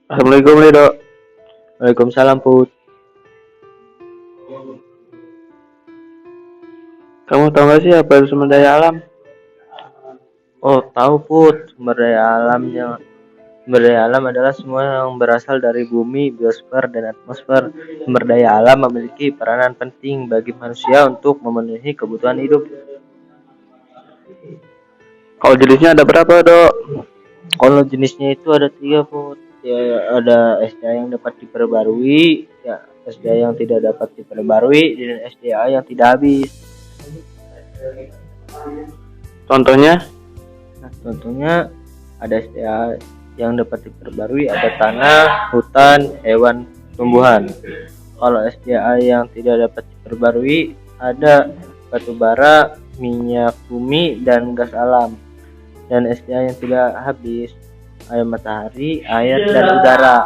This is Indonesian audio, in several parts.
Assalamualaikum Lido. Waalaikumsalam Put. Kamu tahu gak sih apa itu sumber daya alam? Oh tahu Put. Sumber daya alam adalah semua yang berasal dari bumi, biosfer, dan atmosfer. Sumber daya alam memiliki peranan penting bagi manusia untuk memenuhi kebutuhan hidup. Kalau jenisnya ada berapa dok? Kalau jenisnya itu ada tiga Put. Ya, ada SDA yang dapat diperbarui, ya SDA yang tidak dapat diperbarui, dan SDA yang tidak habis. Contohnya? Nah, contohnya ada SDA yang dapat diperbarui, ada tanah, hutan, hewan, tumbuhan. Kalau SDA yang tidak dapat diperbarui ada batu bara, minyak bumi, dan gas alam. Dan SDA yang tidak habis air matahari, air, dan udara.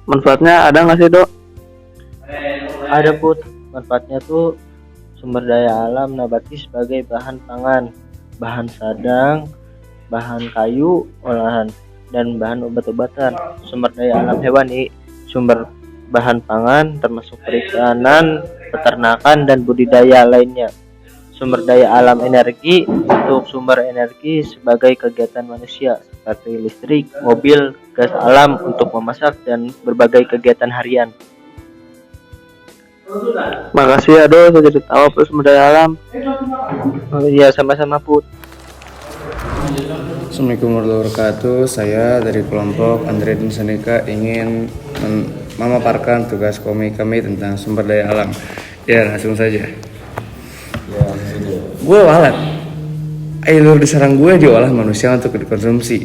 Manfaatnya ada nggak sih dok? Ada Put. Manfaatnya tuh sumber daya alam nabati sebagai bahan pangan, bahan sadang, bahan kayu olahan, dan bahan obat-obatan. Sumber daya alam hewani, sumber bahan pangan termasuk perikanan, peternakan, dan budidaya lainnya. Sumber daya alam energi untuk sumber energi sebagai kegiatan manusia seperti listrik, mobil, gas alam untuk memasak, dan berbagai kegiatan harian. Makasih ya dok, saya jadi tahu apa sumber daya alam. Oh iya, sama-sama Put. Assalamualaikum warahmatullahi wabarakatuh. Saya dari kelompok Andre dan Sanika ingin memaparkan tugas kami tentang sumber daya alam. Ya, langsung saja. Gue walat. Air liur di sarang gue diolah manusia untuk dikonsumsi.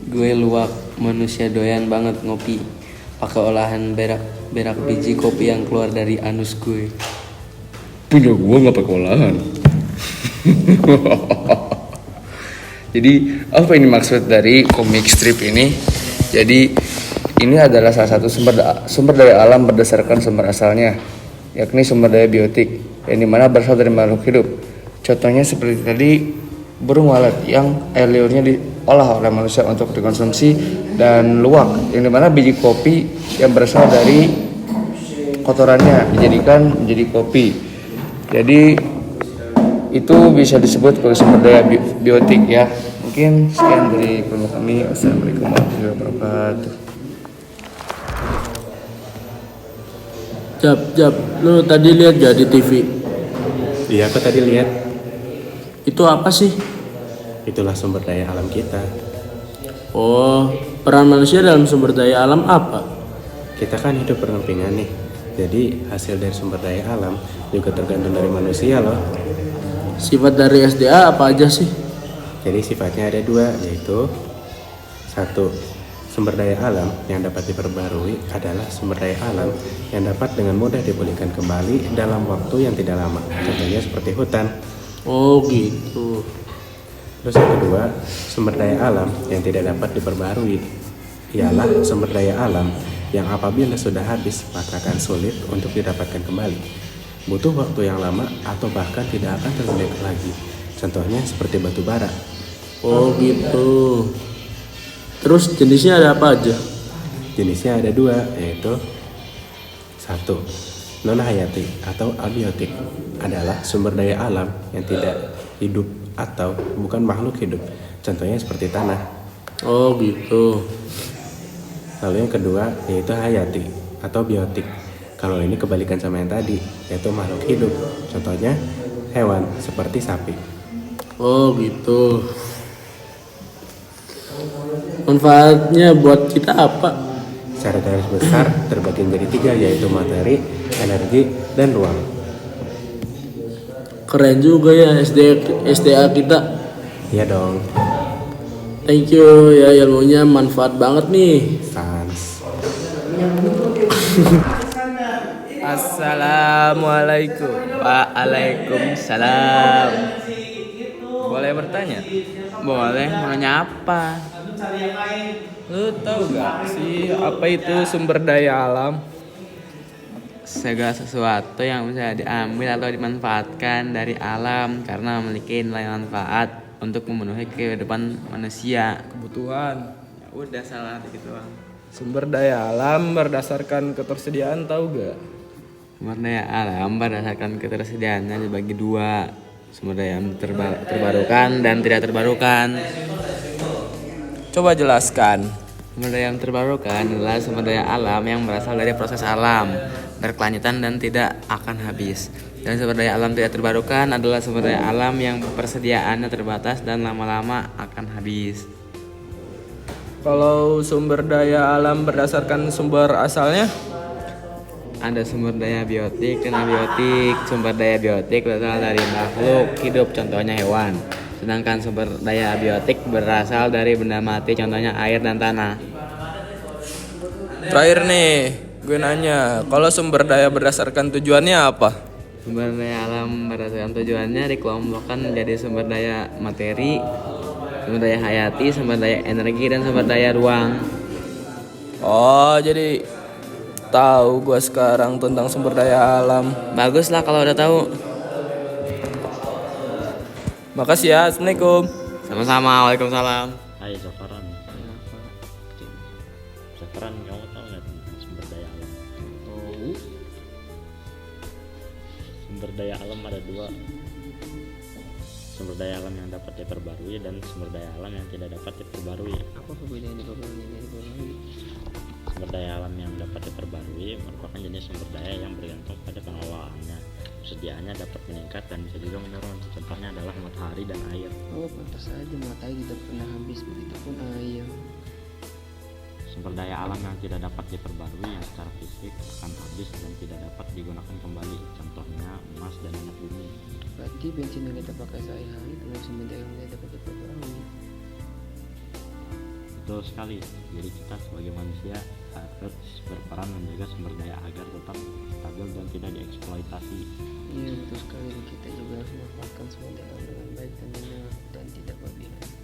Gue luwak, manusia doyan banget ngopi. Pakai olahan berak biji kopi yang keluar dari anus gue. Punya gue nggak pakai olahan. Jadi apa ini maksud dari komik strip ini? Jadi ini adalah salah satu sumber daya alam berdasarkan sumber asalnya, yakni sumber daya biotik yang dimana berasal dari makhluk hidup. Contohnya seperti tadi burung walet yang air liurnya diolah oleh manusia untuk dikonsumsi, dan luwak yang dimana biji kopi yang berasal dari kotorannya dijadikan menjadi kopi. Jadi itu bisa disebut sebagai sumber daya biotik ya. Mungkin sekian dari kelompok kami. Wassalamualaikum warahmatullahi wabarakatuh. Jap, lu tadi lihat gak di TV? Iya, aku tadi lihat. Itu apa sih? Itulah sumber daya alam kita. Oh, peran manusia dalam sumber daya alam apa? Kita kan hidup berdampingan nih. Jadi hasil dari sumber daya alam juga tergantung dari manusia loh. Sifat dari SDA apa aja sih? Jadi sifatnya ada dua, yaitu satu, sumber daya alam yang dapat diperbarui adalah sumber daya alam yang dapat dengan mudah dipulihkan kembali dalam waktu yang tidak lama. Contohnya seperti hutan. Oh gitu. Terus yang kedua, sumber daya alam yang tidak dapat diperbarui ialah sumber daya alam yang apabila sudah habis maka akan sulit untuk didapatkan kembali. Butuh waktu yang lama atau bahkan tidak akan terlihat lagi. Contohnya seperti batu bara. Oh gitu. Terus jenisnya ada apa aja? Jenisnya ada dua, yaitu satu, non hayati atau abiotik adalah sumber daya alam yang tidak hidup atau bukan makhluk hidup. Contohnya seperti tanah. Oh gitu. Lalu yang kedua yaitu hayati atau biotik. Kalau ini kebalikan sama yang tadi, yaitu makhluk hidup. Contohnya hewan seperti sapi. Oh gitu. Manfaatnya buat kita apa? Secara garis besar terbagi menjadi tiga, yaitu materi, energi, dan ruang. Keren juga ya SDA kita. Iya dong. Thank you ya, ilmunya manfaat banget nih. Sans. Assalamualaikum. Waalaikumsalam. Boleh bertanya? Boleh, mau nanya apa? Lu tahu gak sih apa itu sumber daya alam? Segala sesuatu yang bisa diambil atau dimanfaatkan dari alam karena memiliki nilai manfaat. untuk memenuhi kehidupan manusia. Kebutuhan. Ya udah salah gitu bang. Sumber daya alam berdasarkan ketersediaan tahu gak? Sumber daya alam berdasarkan ketersediaannya dibagi dua, sumber daya alam terbarukan dan tidak terbarukan. Coba jelaskan. Sumber daya alam terbarukan adalah sumber daya alam yang berasal dari proses alam, berkelanjutan dan tidak akan habis. Dan sumber daya alam tidak terbarukan adalah sumber daya alam yang persediaannya terbatas dan lama-lama akan habis. Kalau sumber daya alam berdasarkan sumber asalnya? Ada sumber daya biotik dan abiotik. Sumber daya biotik berasal dari makhluk hidup, contohnya hewan. Sedangkan sumber daya abiotik berasal dari benda mati, contohnya air dan tanah. Terakhir nih, gue nanya, kalau sumber daya berdasarkan tujuannya apa? Sumber daya alam berdasarkan tujuannya dikelompokkan menjadi sumber daya materi, sumber daya hayati, sumber daya energi, dan sumber daya ruang. Oh, jadi tahu gue sekarang tentang sumber daya alam. Bagus lah kalau udah tahu. Makasih ya, Assalamualaikum. Sama-sama, waalaikumsalam. Hai Zafaran. Zafaran, kamu tahu nggak tentang sumber daya alam? Tahu. Sumber daya alam ada dua. Sumber daya alam yang dapat diperbarui dan sumber daya alam yang tidak dapat diperbarui. Apa perbedaan diperbarui dan diperbarui? Sumber daya alam yang dapat diperbarui merupakan jenis sumber daya yang bergantung pada pengelolaannya. Persediaannya dapat meningkat dan bisa juga menurun. Contohnya adalah matahari dan air. Oh, pantas saja matahari tidak pernah habis, begitupun air. Sumber daya alam yang tidak dapat diperbarui yang secara fisik akan habis dan tidak dapat digunakan kembali. Contohnya emas dan minyak bumi. Berarti bensin yang kita pakai sehari-hari termasuk sumber daya yang tidak dapat diperbarui. Betul sekali. Jadi kita sebagai manusia harus berperan menjaga sumber daya agar tetap stabil dan tidak dieksploitasi. Iya, betul sekali. Kita juga harus memanfaatkan sumber daya alam dengan baik dan benar dan tidak berlebihan.